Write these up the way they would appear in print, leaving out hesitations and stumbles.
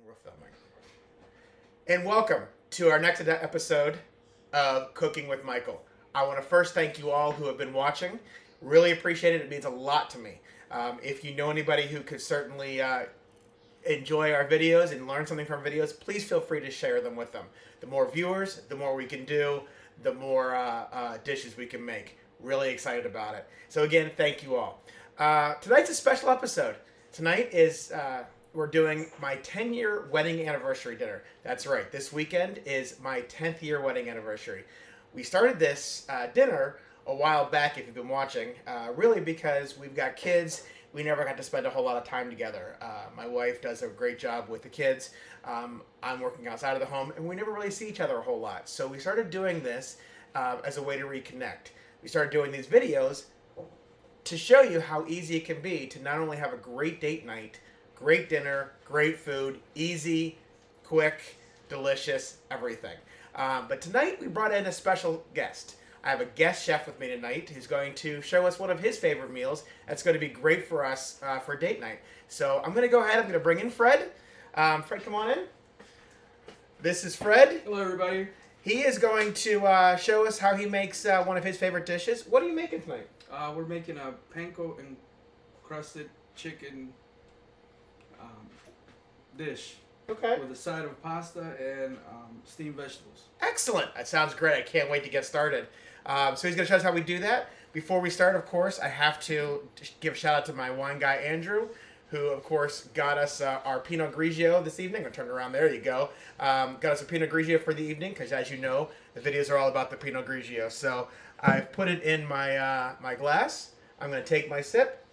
We're filming. And welcome to our next episode of Cooking with Michael. I want to first thank you all who have been watching. Really appreciate it. It means a lot to me. If you know anybody who could certainly enjoy our videos and learn something from videos, please feel free to share them with them. The more viewers, the more we can do, the more dishes we can make. Really excited about it. So again, thank you all. Tonight's a special episode. Tonight is... we're doing my 10-year wedding anniversary dinner. That's right. This weekend is my 10th year wedding anniversary. We started this dinner a while back, if you've been watching, really because we've got kids. We never got to spend a whole lot of time together. My wife does a great job with the kids. I'm working outside of the home, and we never really see each other a whole lot. So we started doing this as a way to reconnect. We started doing these videos to show you how easy it can be to not only have a great date night, great dinner, great food, easy, quick, delicious, everything. But tonight we brought in a special guest. I have a guest chef with me tonight who's going to show us one of his favorite meals that's going to be great for us for date night. So I'm going to go ahead. I'm going to bring in Fred. Fred, come on in. This is Fred. Hello, everybody. He is going to show us how he makes one of his favorite dishes. What are you making tonight? We're making a Panko Encrusted chicken dish. Okay. With a side of pasta and steamed vegetables. Excellent. That sounds great. I can't wait to get started. So he's going to show us how we do that. Before we start, of course, I have to give a shout out to my wine guy, Andrew, who, of course, got us our Pinot Grigio this evening. I'll turn it around. There you go. Got us a Pinot Grigio for the evening because, as you know, the videos are all about the Pinot Grigio. So I've put it in my, my glass. I'm going to take my sip.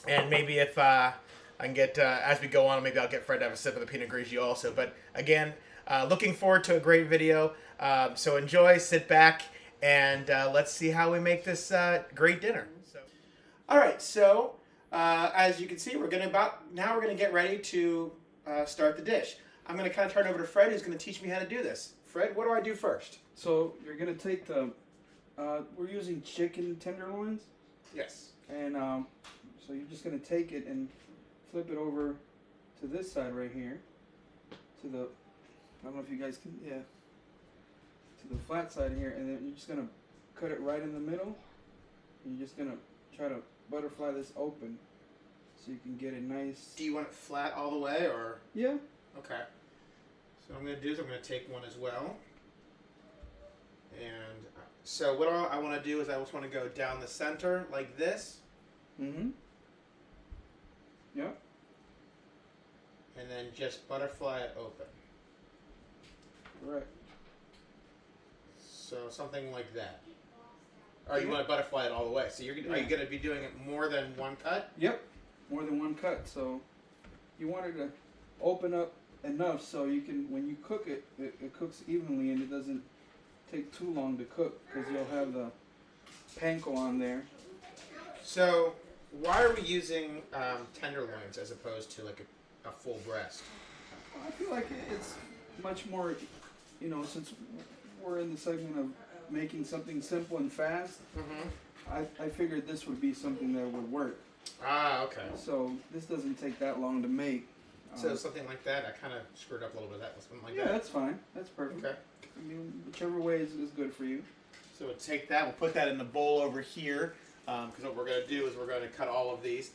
And maybe if... I can get, as we go on, maybe I'll get Fred to have a sip of the Pinot Grigio also. But again, looking forward to a great video. So enjoy, sit back, and let's see how we make this great dinner. All right, so as you can see, we're going to get ready to start the dish. I'm going to kind of turn it over to Fred, who's going to teach me how to do this. Fred, what do I do first? So you're going to take the, we're using chicken tenderloins. Yes. And so you're just going to take it and flip it over to this side right here, to the, I don't know if you guys can, yeah, to the flat side here, and then you're just going to cut it right in the middle, and you're just going to try to butterfly this open so you can get it nice. Do you want it flat all the way, or? Yeah. Okay. So what I'm going to do is I'm going to take one as well, and so what I want to do is I just want to go down the center like this. Mm-hmm. Yep. And then just butterfly it open. Right. So something like that. Or you want to butterfly it all the way. So are you going to be doing it more than one cut? Yep. More than one cut. So you want it to open up enough so you can, when you cook it, it cooks evenly and it doesn't take too long to cook because you'll have the panko on there. So why are we using tenderloins as opposed to like a full breast? I feel like it's much more, since we're in the segment of making something simple and fast, I figured this would be something that would work. Ah, okay. So this doesn't take that long to make. So something like that, I kind of screwed up a little bit of that. Something like that. Yeah, that's fine. That's perfect. Okay. I mean, whichever way is good for you. So we'll take that, we'll put that in the bowl over here. Because what we're going to do is we're going to cut all of these.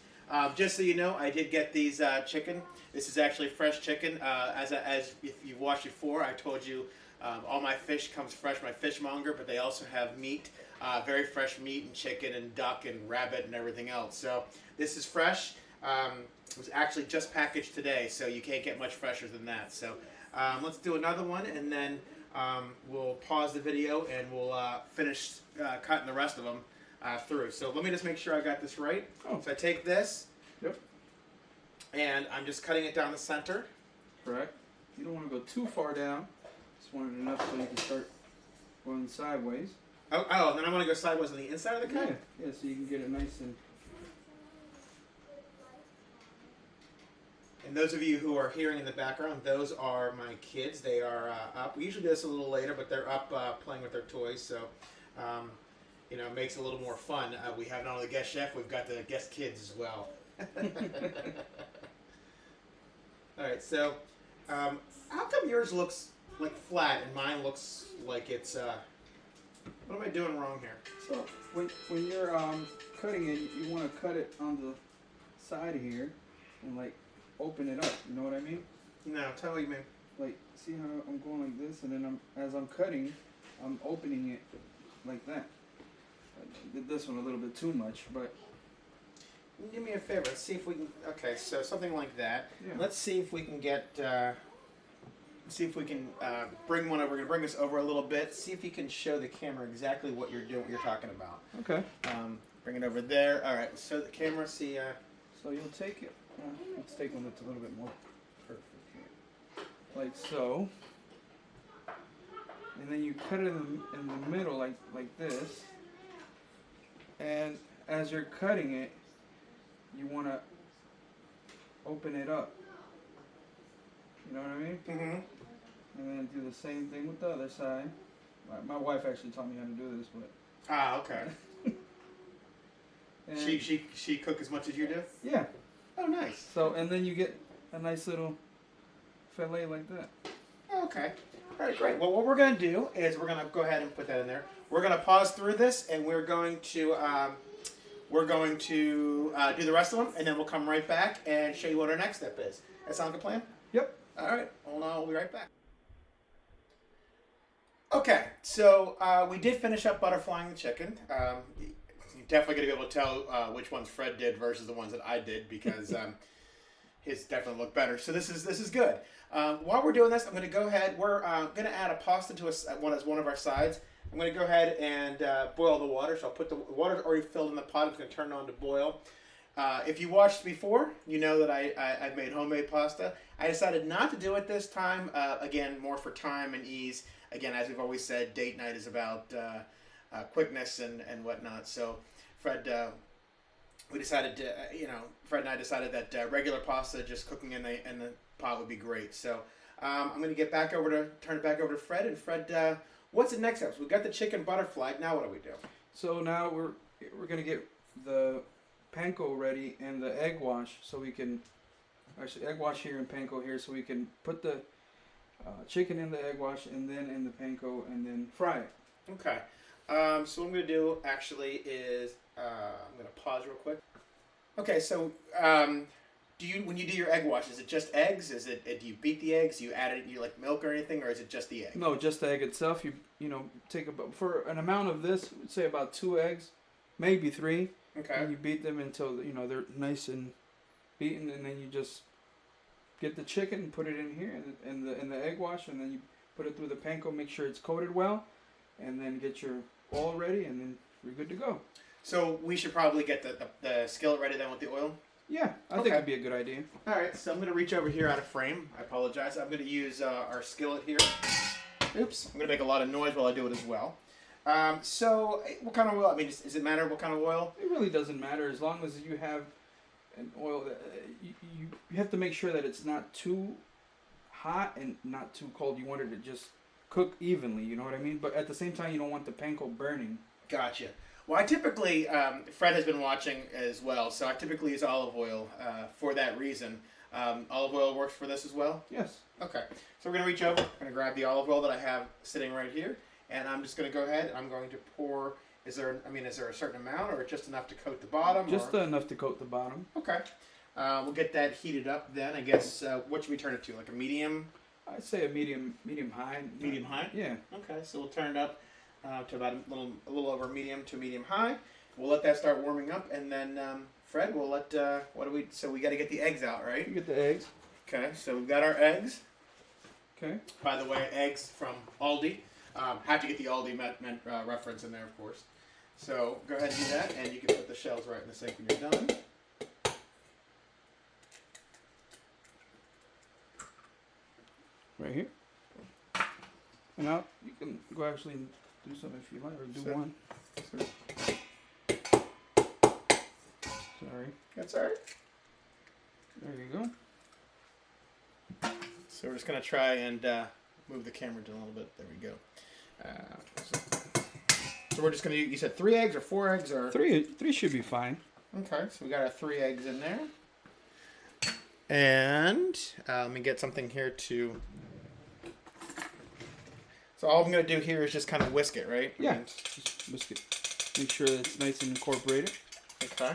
Just so you know, I did get these chicken. This is actually fresh chicken. As if you've watched before, I told you all my fish comes fresh, my fishmonger, but they also have meat, very fresh meat and chicken and duck and rabbit and everything else. So this is fresh. It was actually just packaged today, so you can't get much fresher than that. So let's do another one, and then we'll pause the video and we'll finish cutting the rest of them. Through. So let me just make sure I got this right. Oh. So I take this. Yep. And I'm just cutting it down the center. Correct. You don't want to go too far down. Just want it enough so you can start going sideways. Oh, and then I want to go sideways on the inside of the cut? Yeah, so you can get it nice and... And those of you who are hearing in the background, those are my kids. They are up. We usually do this a little later, but they're up playing with their toys, so... it makes it a little more fun. We have not only the guest chef, we've got the guest kids as well. All right, so how come yours looks like flat and mine looks like it's what am I doing wrong here? So when you're cutting it, you want to cut it on the side here and like open it up. You know what I mean? No, tell me, man. Like, see how I'm going like this, and then as I'm cutting, I'm opening it like that. I did this one a little bit too much, but Do me a favor. Let's see if we can. Okay, so something like that. yeah. Let's see if we can get. See if we can bring one over. We're gonna bring this over a little bit. See if you can show the camera exactly what you're doing. What you're talking about. Okay. Bring it over there. All right. So the camera. See. So you'll take it. Let's take one that's a little bit more perfect here, like so. And then you cut it in the middle like this. And as you're cutting it, you want to open it up. You know what I mean? Mm-hmm. And then do the same thing with the other side. My wife actually taught me how to do this, but Ah, okay. and She cook as much as you do? yeah. Oh, nice. So and then you get a nice little fillet like that. Okay. All right, great. Well, what we're going to do is we're going to go ahead and put that in there. We're going to pause through this, and we're going to do the rest of them, and then we'll come right back and show you what our next step is. That sound like a plan? Yep. All right. Hold on. We'll be right back. Okay. So we did finish up butterflying the chicken. You're definitely going to be able to tell which ones Fred did versus the ones that I did because his definitely look better. So this is good. While we're doing this, I'm going to go ahead. We're going to add a pasta to one as one of our sides. I'm going to go ahead and boil the water. So I'll put the water already filled in the pot. I'm going to turn it on to boil. If you watched before, you know that I've made homemade pasta. I decided not to do it this time. Again, more for time and ease. Again, as we've always said, date night is about quickness and whatnot. So Fred, we decided to, Fred and I decided that regular pasta, just cooking in the pot, would be great. So I'm going to turn it back over to Fred. And Fred, what's the next step? So we got the chicken butterfly. Now what do we do? So now we're gonna get the panko ready and the egg wash, so we can actually egg wash here and panko here, so we can put the chicken in the egg wash and then in the panko and then fry it. Okay. So what I'm going to do actually is I'm going to pause real quick. Okay. So when you do your egg wash, is it just eggs? Do you beat the eggs? Do you add it? Do you like milk or anything, or is it just the egg? No, just the egg itself. You take about for an amount of this, say about 2 eggs, maybe 3. Okay. And you beat them until they're nice and beaten, and then you just get the chicken and put it in here in the egg wash, and then you put it through the panko, make sure it's coated well, and then get your oil ready, and then you're good to go. So we should probably get the skillet ready then with the oil? Yeah, I think it'd be a good idea. All right, so I'm going to reach over here out of frame. I apologize. I'm going to use our skillet here. Oops. I'm going to make a lot of noise while I do it as well. So what kind of oil? I mean, does it matter what kind of oil? It really doesn't matter as long as you have an oil that you have to make sure that it's not too hot and not too cold. You want it to just cook evenly, you know what I mean? But at the same time, you don't want the panko burning. Gotcha. Well, I typically, Fred has been watching as well, so I typically use olive oil for that reason. Olive oil works for this as well? Yes. Okay. So we're going to reach over, I'm going to grab the olive oil that I have sitting right here, and I'm just going to go ahead, I'm going to pour, is there a certain amount, or just enough to coat the bottom? Just enough to coat the bottom. Okay. We'll get that heated up then, I guess. What should we turn it to, like a medium? I'd say a medium high. Medium high? Yeah. Okay, so we'll turn it up to about a little over medium to medium high. We'll let that start warming up, and then Fred, we'll let so we got to get the eggs out, right? You get the eggs. Okay, so we've got our eggs. Okay. By the way, eggs from Aldi. Have to get the Aldi reference in there, of course. So go ahead and do that, and you can put the shells right in the sink when you're done. Right here. And now you can go actually do something if you like, or do one. Sorry. That's all right. There you go. So we're just going to try and move the camera down a little bit. There we go. So we're just going to, you said 3 eggs or 4 eggs? Or 3 should be fine. Okay, so we got our 3 eggs in there. And let me get something here to... So all I'm going to do here is just kind of whisk it, right? Yeah, just whisk it. Make sure that it's nice and incorporated. Okay.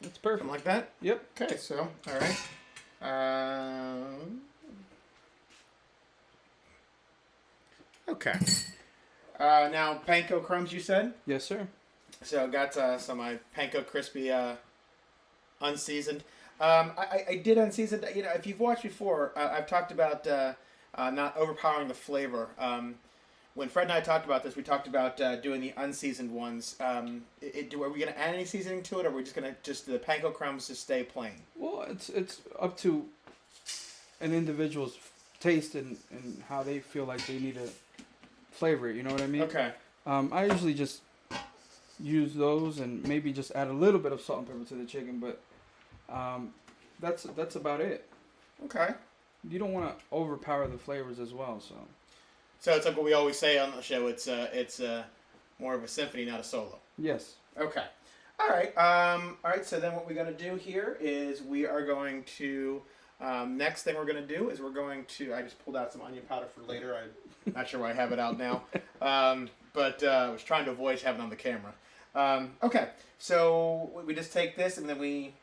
That's perfect. Something like that? Yep. Okay, so, all right. Okay. Now, panko crumbs, you said? Yes, sir. So, got some of my panko crispy unseasoned. I did unseasoned. You know, if you've watched before, I've talked about not overpowering the flavor. When Fred and I talked about this, we talked about doing the unseasoned ones. Are we going to add any seasoning to it, or are we just going to just the panko crumbs to stay plain? Well, it's up to an individual's taste and how they feel like they need to flavor it. You know what I mean? Okay. I usually just use those and maybe just add a little bit of salt and pepper to the chicken, but that's about it. Okay. You don't want to overpower the flavors as well, so. So it's like what we always say on the show. It's more of a symphony, not a solo. Yes. Okay. All right. All right. So then what we're going to do here is we are going to next thing we're going to do is we're going to. I just pulled out some onion powder for later. I'm not sure why I have it out now, but I was trying to avoid having it on the camera. Okay. So we just take this and then we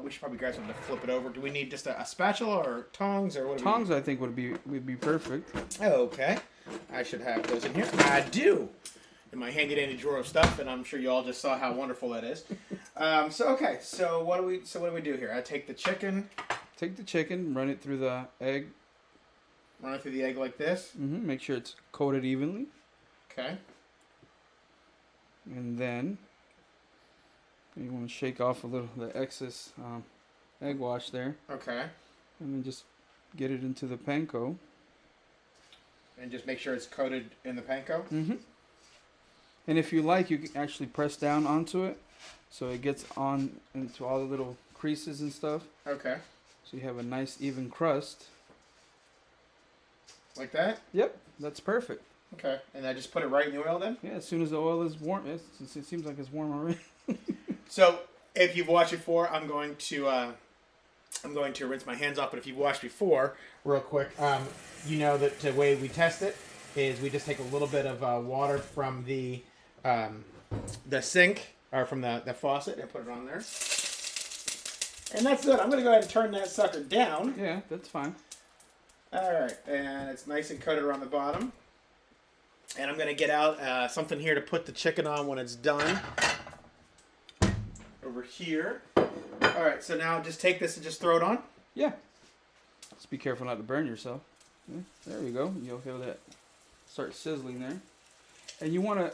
should probably grab something to flip it over. Do we need just a spatula or tongs or what? Tongs, I think would be perfect. Okay, I should have those in here. I do, in my handy dandy drawer of stuff, and I'm sure you all just saw how wonderful that is. So what do we do here? I take the chicken. Take the chicken, run it through the egg. Run it through the egg like this. Mm-hmm. Make sure it's coated evenly. Okay. And then you want to shake off a little the excess egg wash there. Okay. And then just get it into the panko. And just make sure it's coated in the panko. Mm-hmm. And if you like, you can actually press down onto it, so it gets on into all the little creases and stuff. Okay. So you have a nice even crust. Like that? Yep, that's perfect. Okay. And I just put it right in the oil then? Yeah, as soon as the oil is warm, it seems like it's warm already. So if you've watched before, I'm going to rinse my hands off. But if you've watched before, real quick, you know that the way we test it is we just take a little bit of water from the sink or from the faucet and put it on there. And that's it. I'm going to go ahead and turn that sucker down. Yeah, that's fine. All right, and it's nice and coated around the bottom. And I'm going to get out something here to put the chicken on when it's done. Over here. All right, so now just take this and just throw it on. Yeah. Just be careful not to burn yourself. Yeah, there you go. You'll feel that start sizzling there. And you want to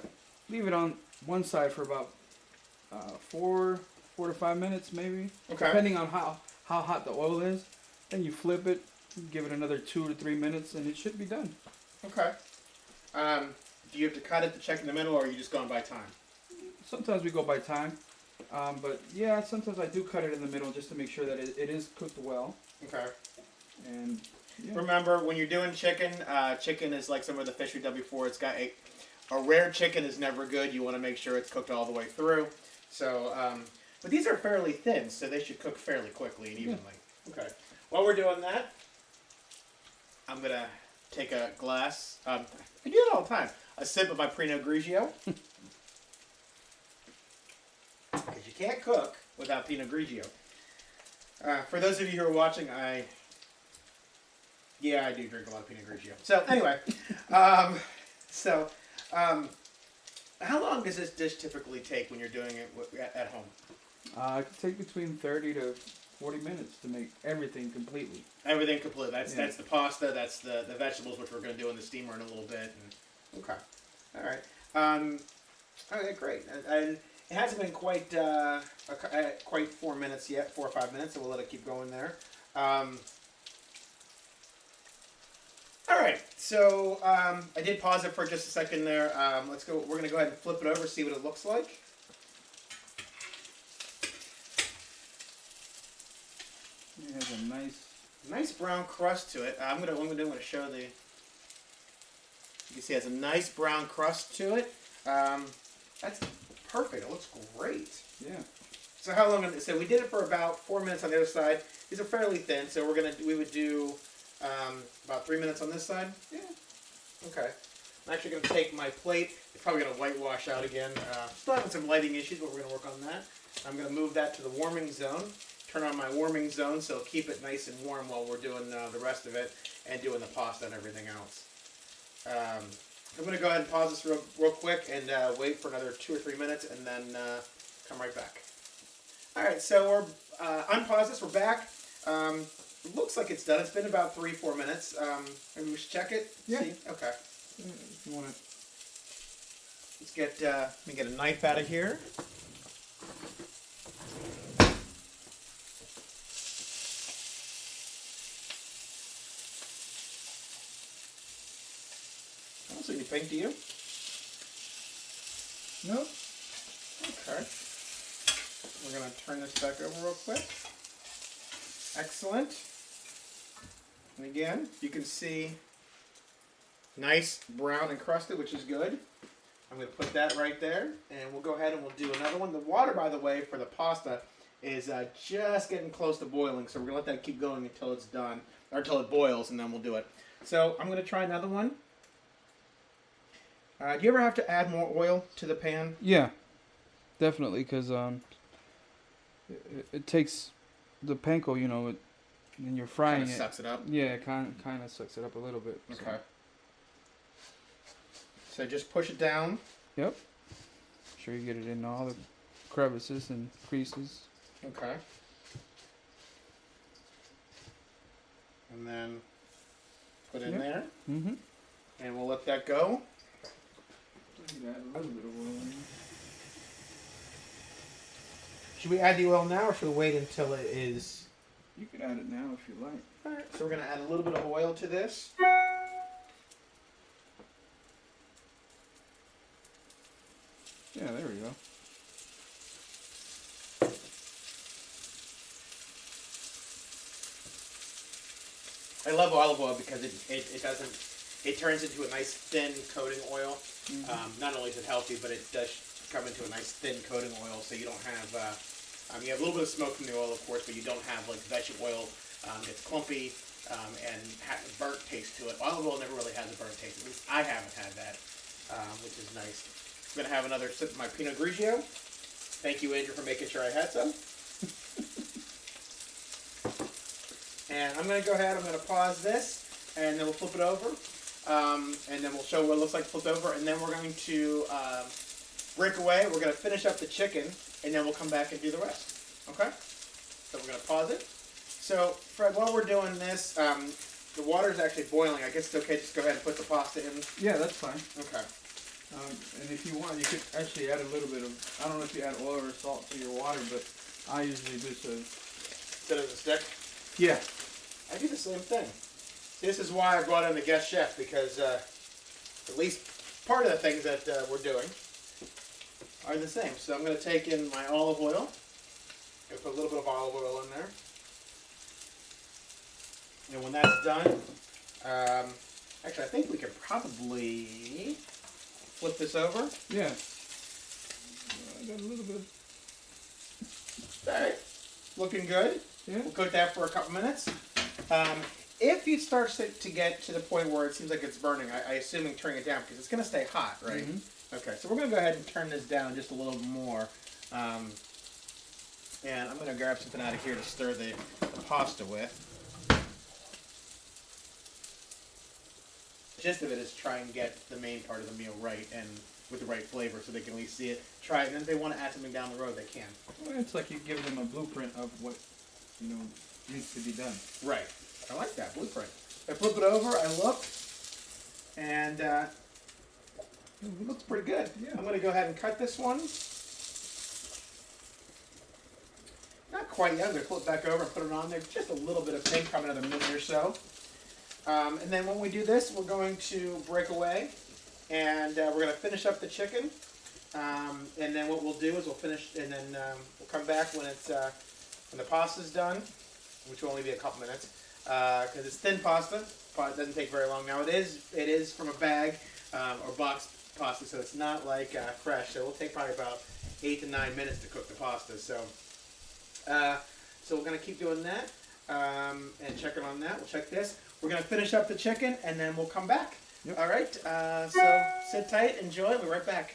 leave it on one side for about 4 to 5 minutes maybe. Okay. Depending on how hot the oil is. Then you flip it, give it another 2 to 3 minutes, and it should be done. Okay. Do you have to cut it to check in the middle, or are you just going by time? Sometimes we go by time. But yeah, sometimes I do cut it in the middle just to make sure that it is cooked well. Okay. And yeah. Remember, when you're doing chicken, chicken is like some of the fish we've done before. It's got a rare chicken is never good. You want to make sure it's cooked all the way through. So, but these are fairly thin, so they should cook fairly quickly and evenly. Yeah. Okay. While we're doing that, I'm gonna take a glass. I do it all the time. A sip of my Pinot Grigio. Because you can't cook without Pinot Grigio. For those of you who are watching, I do drink a lot of Pinot Grigio. So anyway, how long does this dish typically take when you're doing it at home? It can take between 30 to 40 minutes to make everything completely. Everything complete. That's the pasta. That's the vegetables, which we're going to do in the steamer in a little bit. And, okay. All right. Okay, great. And it hasn't been quite 4 minutes yet, 4 or 5 minutes, so we'll let it keep going there. All right, so I did pause it for just a second there. Let's go. We're going to go ahead and flip it over, see what it looks like. It has a nice nice brown crust to it. I'm gonna show the. You can see it has a nice brown crust to it. That's perfect. It looks great. Yeah. So how long? So we did it for about 4 minutes on the other side. These are fairly thin, so we would do about 3 minutes on this side. Yeah. Okay. I'm actually going to take my plate. It's probably going to whitewash out again. Still having some lighting issues, but we're going to work on that. I'm going to move that to the warming zone. Turn on my warming zone so it'll keep it nice and warm while we're doing the rest of it and doing the pasta and everything else. I'm going to go ahead and pause this real quick and wait for another 2 or 3 minutes and then come right back. All right, so we're unpause this. We're back. It looks like it's done. It's been about 3-4 minutes. Maybe we should check it. Yeah. See? Okay. If you want to. Let's get. Let me get a knife out of here. So anything to you? No. Okay. We're going to turn this back over real quick. Excellent. And again, you can see nice brown encrusted, which is good. I'm going to put that right there, and we'll go ahead and we'll do another one. The water, by the way, for the pasta is just getting close to boiling, so we're going to let that keep going until it's done, or until it boils, and then we'll do it. So I'm going to try another one. Do you ever have to add more oil to the pan? Yeah, definitely, because it takes the panko, you know, when you're frying Kinda it. sucks it up. Yeah, it kind of sucks it up a little bit. So. Okay. So just push it down. Yep. Make sure you get it in all the crevices and creases. Okay. And then put it in there. Mm-hmm. And we'll let that go. Add a little bit of oil in. Should we add the oil now or should we wait until it is... You can add it now if you like. Alright, so we're going to add a little bit of oil to this. Yeah, there we go. I love olive oil because it doesn't... It turns into a nice thin coating oil. Mm-hmm. Not only is it healthy, but it does come into a nice thin coating oil, so you don't have... you have a little bit of smoke from the oil, of course, but you don't have like vegetable oil. It's clumpy and has a burnt taste to it. Olive oil never really has a burnt taste. At least I haven't had that, which is nice. I'm going to have another sip of my Pinot Grigio. Thank you, Andrew, for making sure I had some. And I'm going to go ahead, I'm going to pause this, and then we'll flip it over. And then we'll show what it looks like flipped over, and then we're going to break away. We're going to finish up the chicken, and then we'll come back and do the rest. Okay? So we're going to pause it. So, Fred, while we're doing this, the water is actually boiling. I guess it's okay just go ahead and put the pasta in. Yeah, that's fine. Okay. And if you want, you could actually add a little bit of, I don't know if you add oil or salt to your water, but I usually do so. Instead of the stick? Yeah. I do the same thing. See, this is why I brought in the guest chef, because at least part of the things that we're doing are the same. So I'm going to take in my olive oil. I'm going to put a little bit of olive oil in there. And when that's done, actually I think we could probably flip this over. Yeah. I got a little bit of... Alright, looking good. Yeah. We'll cook that for a couple minutes. If you start to get to the point where it seems like it's burning, I assume turning it down because it's going to stay hot, right? Mm-hmm. Okay, so we're going to go ahead and turn this down just a little more. And I'm going to grab something out of here to stir the pasta with. The gist of it is try and get the main part of the meal right and with the right flavor so they can at least see it, try it, and if they want to add something down the road, they can. Well, it's like you give them a blueprint of what, you know, needs to be done. Right. I like that blueprint. I flip it over, I look, and it looks pretty good. Yeah. I'm going to go ahead and cut this one. Not quite yet. I'm going to flip it back over and put it on there. Just a little bit of pink, probably another minute or so. And then when we do this, we're going to break away, and we're going to finish up the chicken. And then what we'll do is we'll finish, and then we'll come back when it's when the pasta's done, which will only be a couple minutes. because it's thin pasta. It doesn't take very long. Now it is from a bag or box pasta, so it's not like fresh. So it'll take probably about 8 to 9 minutes to cook the pasta. So we're gonna keep doing that and checking on that. We'll check this. We're gonna finish up the chicken and then we'll come back. Yep. All right. So sit tight, enjoy. We'll be right back.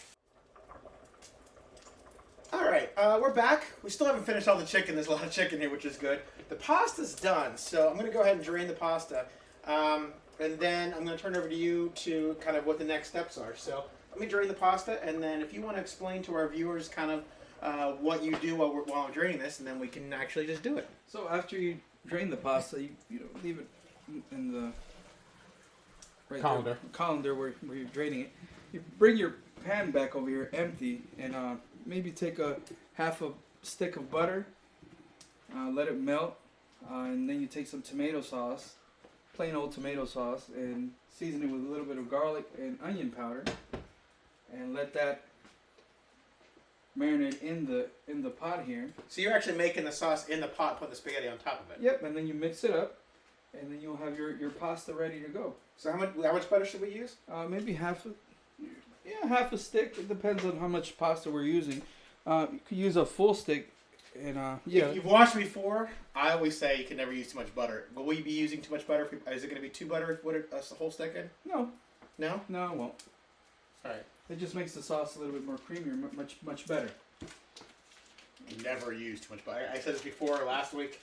All right, we're back. We still haven't finished all the chicken. There's a lot of chicken here, which is good. The pasta's done, so I'm going to go ahead and drain the pasta. And then I'm going to turn it over to you to kind of what the next steps are. So let me drain the pasta, and then if you want to explain to our viewers kind of what you do while I'm draining this, and then we can actually just do it. So after you drain the pasta, you leave it in the colander where you're draining it. You bring your pan back over here empty, and maybe take a half a stick of butter, let it melt, and then you take some tomato sauce, plain old tomato sauce, and season it with a little bit of garlic and onion powder, and let that marinate in the pot here. So you're actually making the sauce in the pot, putting the spaghetti on top of it. Yep, and then you mix it up, and then you'll have your pasta ready to go. So how much butter should we use? Maybe half a stick. It depends on how much pasta we're using. You could use a full stick. And If you've watched before, I always say you can never use too much butter. Will we be using too much butter? Is it going to be too butter if we put a whole stick in? No. No? No, it won't. All right. It just makes the sauce a little bit more creamier, much better. You never use too much butter. I said this before last week.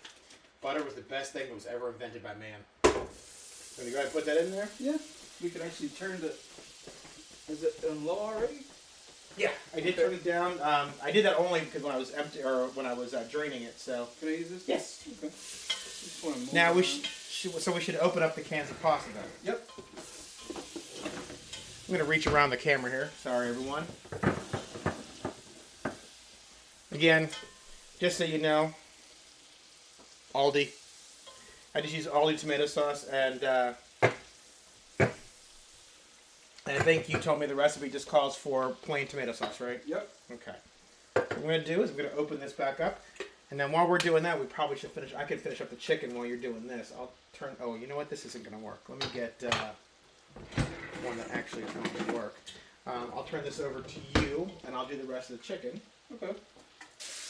Butter was the best thing that was ever invented by man. Can you go ahead and put that in there? Yeah. We can actually turn the... Is it on low already? Yeah, I did turn it down. I did that only because when I was when I was draining it. So can I use this? Yes. Okay. Just want to move now we should open up the cans of pasta then. Yep. I'm gonna reach around the camera here. Sorry, everyone. Again, just so you know, Aldi. I just use Aldi tomato sauce and. And I think you told me the recipe just calls for plain tomato sauce, right? Yep. Okay. What I'm going to do is I'm going to open this back up. And then while we're doing that, we probably should finish. I can finish up the chicken while you're doing this. I'll turn. Oh, you know what? This isn't going to work. Let me get one that actually is going to work. I'll turn this over to you, and I'll do the rest of the chicken. Okay.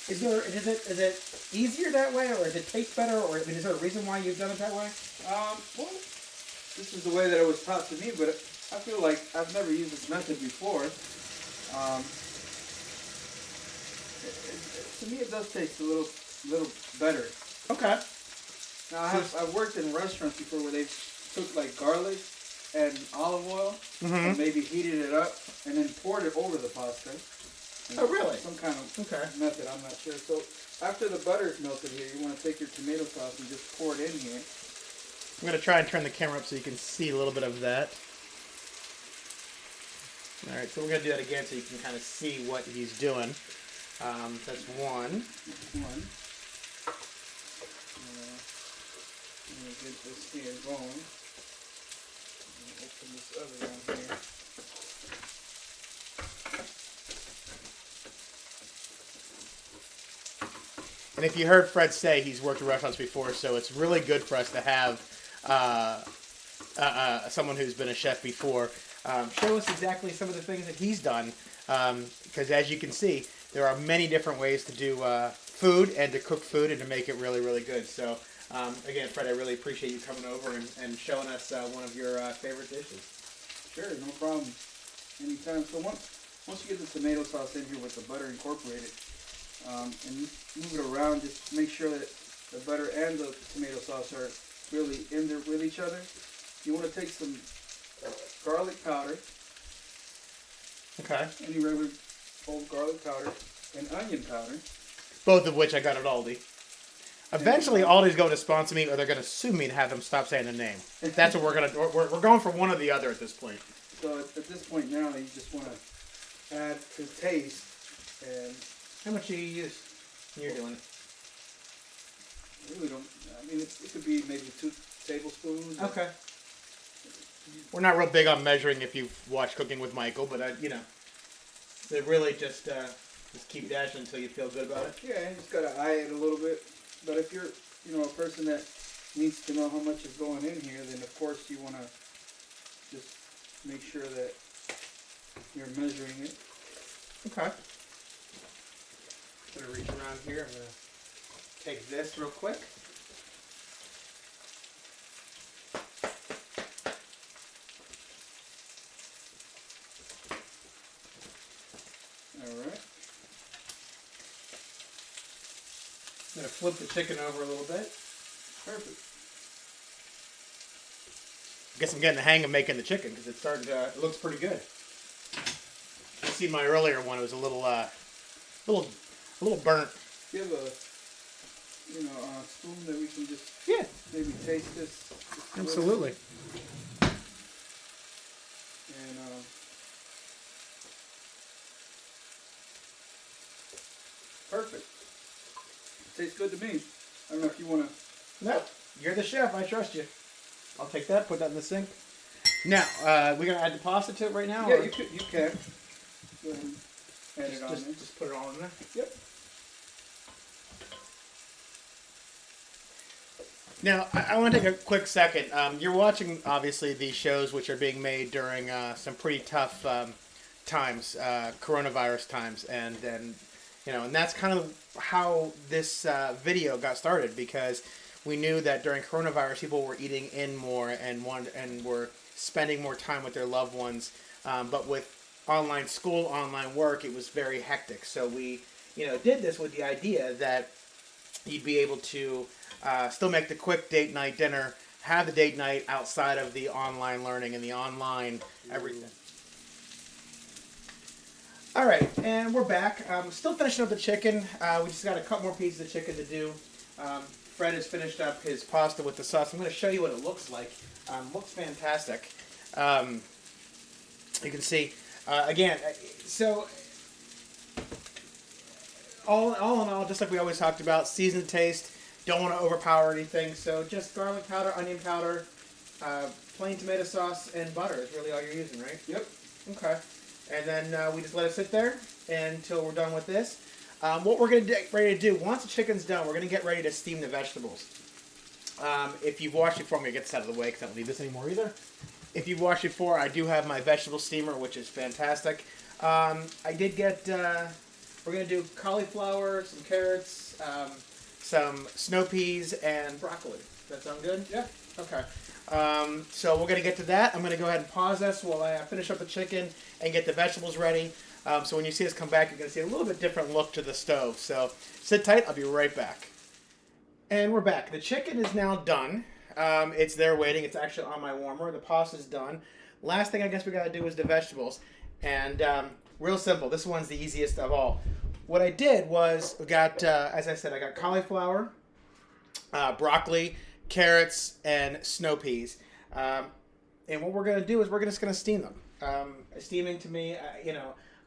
Is it easier that way, or does it taste better, or is there a reason why you've done it that way? Well, this is the way that it was taught to me, but I feel like I've never used this method before. To me, it does taste a little better. Okay. Now, I've worked in restaurants before where they took like garlic and olive oil and maybe heated it up and then poured it over the pasta. Oh, really? Some kind of method, I'm not sure. So after the butter is melted here, you want to take your tomato sauce and just pour it in here. I'm going to try and turn the camera up so you can see a little bit of that. All right, so we're going to do that again so you can kind of see what he's doing. That's one. One. I'm going to get this here going. Open this other one here. And if you heard Fred say, he's worked in restaurants before, so it's really good for us to have someone who's been a chef before show us exactly some of the things that he's done. Because as you can see, there are many different ways to do food and to cook food and to make it really, really good. So again, Fred, I really appreciate you coming over and showing us one of your favorite dishes. Sure, no problem. Anytime. So once you get the tomato sauce in here with the butter incorporated, and move it around, just make sure that the butter and the tomato sauce are really in there with each other. You want to take some garlic powder. Okay. Any regular old garlic powder and onion powder. Both of which I got at Aldi. Eventually, Aldi's going to sponsor me, or they're going to sue me and have them stop saying the name. That's what we're going to. We're going for one or the other at this point. So at this point now, you just want to add to taste. And how much do you use when you're doing it? I really don't. I mean, it could be maybe 2 tablespoons. Okay. We're not real big on measuring if you've watched Cooking with Michael, but they really just keep dashing until you feel good about it. Yeah, you just gotta eye it a little bit. But if you're, a person that needs to know how much is going in here, then of course you want to just make sure that you're measuring it. Okay. I'm going to reach around here. I'm going to take this real quick. Alright. I'm going to flip the chicken over a little bit. Perfect. I guess I'm getting the hang of making the chicken because it's starting to. It looks pretty good. You see my earlier one; it was a little burnt. Do you have a spoon that we can just maybe taste this? Absolutely. And perfect. Tastes good to me. I don't know if you want to. No, you're the chef. I trust you. I'll take that. Put that in the sink. Now, we're gonna add the pasta to it right now. Yeah, or? you can. Go ahead and add it on there. Just put it all in there. Yep. Now, I want to take a quick second. You're watching, obviously, these shows which are being made during some pretty tough times, coronavirus times, and that's kind of how this video got started, because we knew that during coronavirus, people were eating in more and were spending more time with their loved ones. But with online school, online work, it was very hectic. So we, did this with the idea that you'd be able to still make the quick date night dinner, have the date night outside of the online learning and the online everything. All right, and we're back. Still finishing up the chicken. We just got a couple more pieces of chicken to do. Fred has finished up his pasta with the sauce. I'm going to show you what it looks like. Looks fantastic. You can see, again, so all in all, just like we always talked about, season taste. Don't want to overpower anything, so just garlic powder, onion powder, plain tomato sauce, and butter is really all you're using, right? Yep. Okay. And then we just let it sit there until we're done with this. What we're going to get ready to do, once the chicken's done, we're going to get ready to steam the vegetables. If you've watched it before, I'm going to get this out of the way because I don't need this anymore either. If you've watched it before, I do have my vegetable steamer, which is fantastic. I did get, we're going to do cauliflower, some carrots, some snow peas, and broccoli. Does that sound good? Yeah. Okay. So we're going to get to that. I'm going to go ahead and pause this while I finish up the chicken and get the vegetables ready. So when you see us come back, you're going to see a little bit different look to the stove. So sit tight. I'll be right back. And we're back. The chicken is now done. It's there waiting. It's actually on my warmer. The pasta's done. Last thing I guess we got to do is the vegetables. And real simple. This one's the easiest of all. What I did was, we got, as I said, I got cauliflower, broccoli, carrots, and snow peas. And what we're going to do is we're just going to steam them. Steaming to me,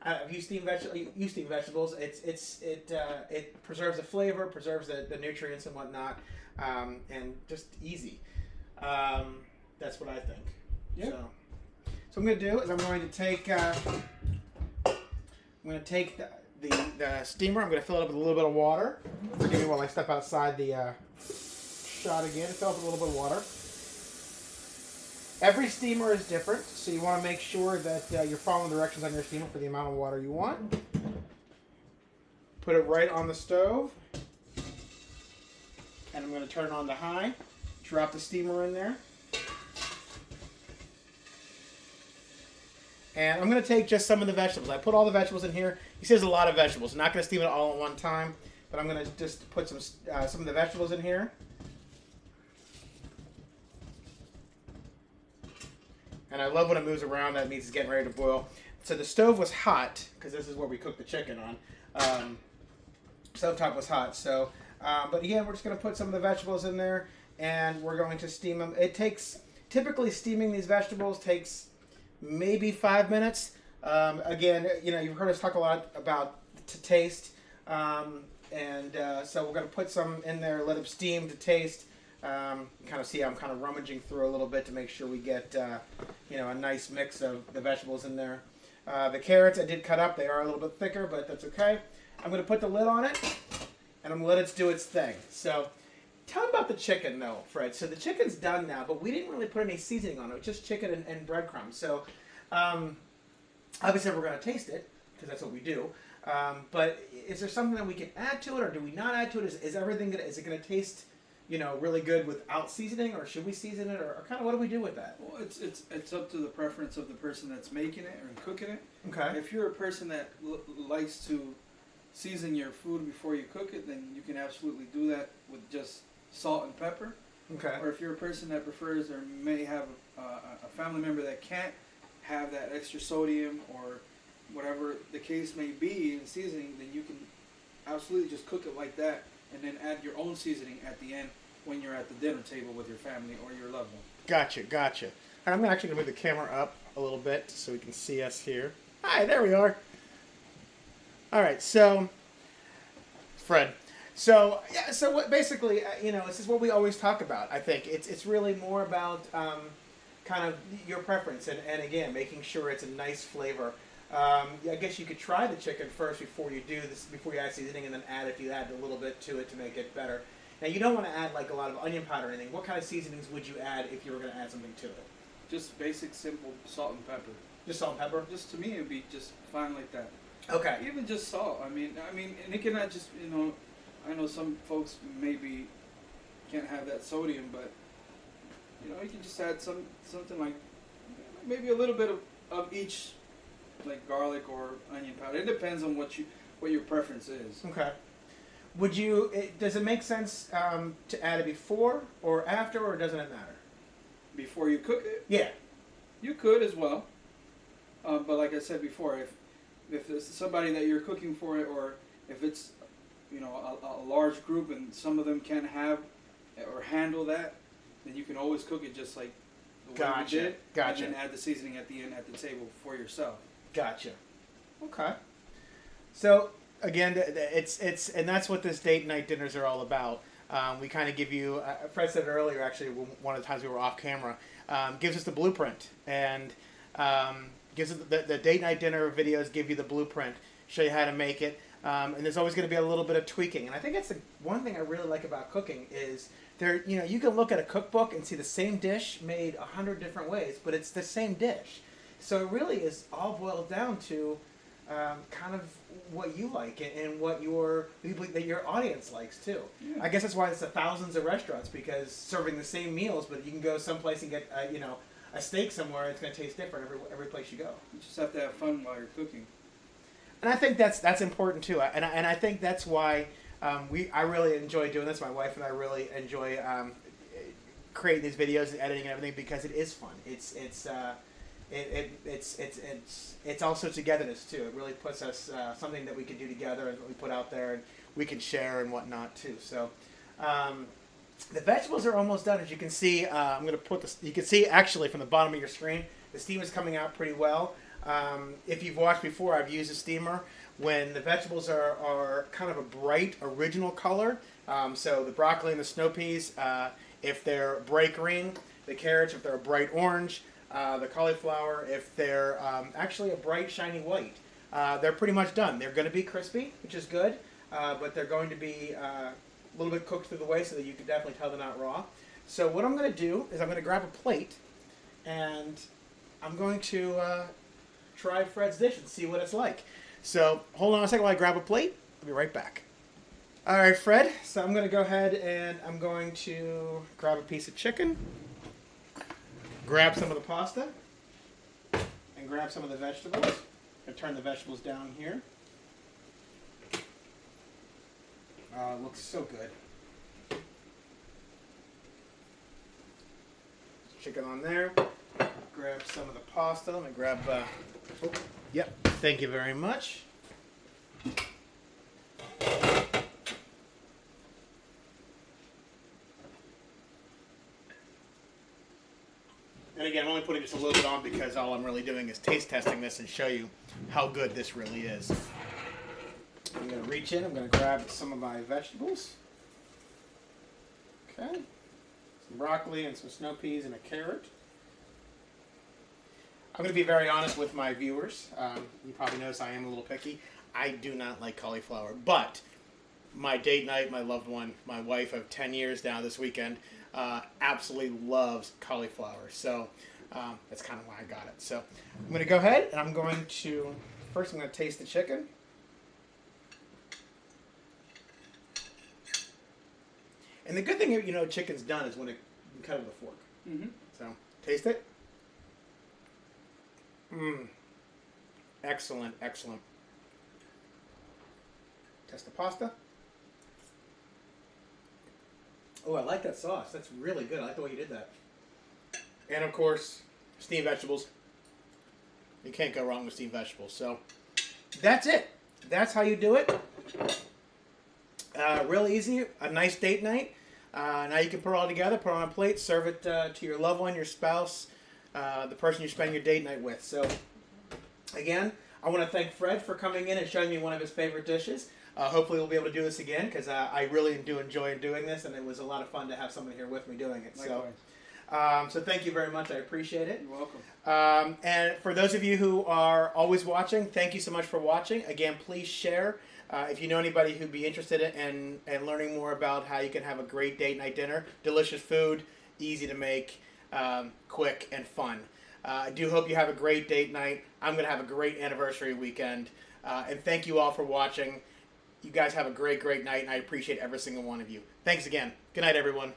if you steam vegetables, it preserves the flavor, preserves the nutrients and whatnot, and just easy. That's what I think. Yeah. So what I'm going to do is I'm going to take the steamer. I'm going to fill it up with a little bit of water. Forgive me while I step outside the shot again. Fill up with a little bit of water. Every steamer is different, so you want to make sure that you're following directions on your steamer for the amount of water you want. Put it right on the stove. And I'm going to turn it on to high. Drop the steamer in there. And I'm going to take just some of the vegetables. I put all the vegetables in here. You see there's a lot of vegetables. I'm not going to steam it all at one time, but I'm going to just put some of the vegetables in here. And I love when it moves around. That means it's getting ready to boil. So the stove was hot, because this is where we cook the chicken on. Stovetop was hot. So, but again, we're just going to put some of the vegetables in there, and we're going to steam them. Typically steaming these vegetables takes maybe 5 minutes. Again, you've heard us talk a lot about taste. So we're going to put some in there, let them steam to taste. Kind of see I'm kind of rummaging through a little bit to make sure we get a nice mix of the vegetables in there. The carrots I did cut up. They are a little bit thicker, but that's okay. I'm going to put the lid on it, and I'm going to let it do its thing. So Tell me about the chicken, though, Fred. So the chicken's done now, but we didn't really put any seasoning on it. Just chicken and breadcrumbs. So obviously we're going to taste it, because that's what we do. But is there something that we can add to it, or do we not add to it? Is everything is it going to taste, really good without seasoning, or should we season it, or kind of what do we do with that? Well, it's up to the preference of the person that's making it or cooking it. Okay. If you're a person that likes to season your food before you cook it, then you can absolutely do that with just salt and pepper. Okay. Or if you're a person that prefers or may have a family member that can't have that extra sodium or whatever the case may be in seasoning, then you can absolutely just cook it like that and then add your own seasoning at the end when you're at the dinner table with your family or your loved one. Gotcha. And I'm actually going to move the camera up a little bit so we can see us here. Hi, there we are. All right, so Fred. So what basically, this is what we always talk about. I think it's really more about kind of your preference and again, making sure it's a nice flavor. I guess you could try the chicken first before you do this, before you add seasoning, and then if you add a little bit to it to make it better. Now, you don't want to add like a lot of onion powder or anything. What kind of seasonings would you add if you were going to add something to it? Just basic, simple salt and pepper. Just salt and pepper? Just to me, it'd be just fine like that. Okay. Even just salt. I mean, and it cannot just, I know some folks maybe can't have that sodium, but you can just add something like maybe a little bit of each, like garlic or onion powder. It depends on what your preference is. Okay. Does it make sense to add it before or after, or doesn't it matter? Before you cook it? Yeah. You could as well. But like I said before, if it's somebody that you're cooking for it, or if it's a large group and some of them can't have or handle that, then you can always cook it just like the way we did. Gotcha. And then add the seasoning at the end at the table for yourself. Gotcha. Okay. So again, and that's what this date night dinners are all about. We kind of give you. Fred said it earlier, actually, one of the times we were off camera, gives us the blueprint and gives us the date night dinner videos. Give you the blueprint, show you how to make it, and there's always going to be a little bit of tweaking. And I think that's the one thing I really like about cooking is there. You can look at a cookbook and see the same dish made 100 different ways, but it's the same dish. So it really is all boiled down to kind of what you like and what your audience likes too. Yeah. I guess that's why it's thousands of restaurants, because serving the same meals, but you can go someplace and get a steak somewhere. It's going to taste different every place you go. You just have to have fun while you're cooking. And I think that's important too. And I think that's why I really enjoy doing this. My wife and I really enjoy creating these videos and editing and everything, because it is fun. It's also togetherness too. It really puts us something that we can do together and we put out there and we can share and whatnot too. So the vegetables are almost done. As you can see, I'm going to put this. You can see actually from the bottom of your screen, the steam is coming out pretty well. If you've watched before, I've used a steamer when the vegetables are kind of a bright original color. So the broccoli and the snow peas, if they're bright green, the carrots if they're a bright orange. The cauliflower, if they're actually a bright, shiny white, they're pretty much done. They're going to be crispy, which is good, but they're going to be a little bit cooked through the way so that you can definitely tell they're not raw. So what I'm going to do is I'm going to grab a plate, and I'm going to try Fred's dish and see what it's like. So hold on a second while I grab a plate. I'll be right back. All right, Fred. So I'm going to go ahead and I'm going to grab a piece of chicken. Grab some of the pasta and grab some of the vegetables. I'm going to turn the vegetables down here. It looks so good. Chicken on there. Grab some of the pasta. Let me grab, yep, thank you very much. And again, I'm only putting just a little bit on because all I'm really doing is taste testing this and show you how good this really is. I'm going to reach in. I'm going to grab some of my vegetables. Okay. Some broccoli and some snow peas and a carrot. I'm going to be very honest with my viewers. You probably notice I am a little picky. I do not like cauliflower, but my date night, my loved one, my wife of 10 years now this weekend, absolutely loves cauliflower. So that's kind of why I got it. So I'm going to go ahead and I'm going to taste the chicken. And the good thing, chicken's done is when you cut it with a fork. Mm-hmm. So taste it. Excellent, excellent. Test the pasta. Oh, I like that sauce. That's really good. I like the way you did that. And of course, steamed vegetables. You can't go wrong with steamed vegetables. So that's it. That's how you do it. Real easy. A nice date night. Now you can put it all together, put it on a plate, serve it to your loved one, your spouse, the person you're spending your date night with. So again, I want to thank Fred for coming in and showing me one of his favorite dishes. Hopefully we'll be able to do this again because I really do enjoy doing this, and it was a lot of fun to have someone here with me doing it. So thank you very much. I appreciate it. You're welcome. And for those of you who are always watching, thank you so much for watching. Again, please share. If you know anybody who'd be interested in learning more about how you can have a great date night dinner, delicious food, easy to make, quick and fun. I do hope you have a great date night. I'm going to have a great anniversary weekend. And thank you all for watching. You guys have a great, great night, and I appreciate every single one of you. Thanks again. Good night, everyone.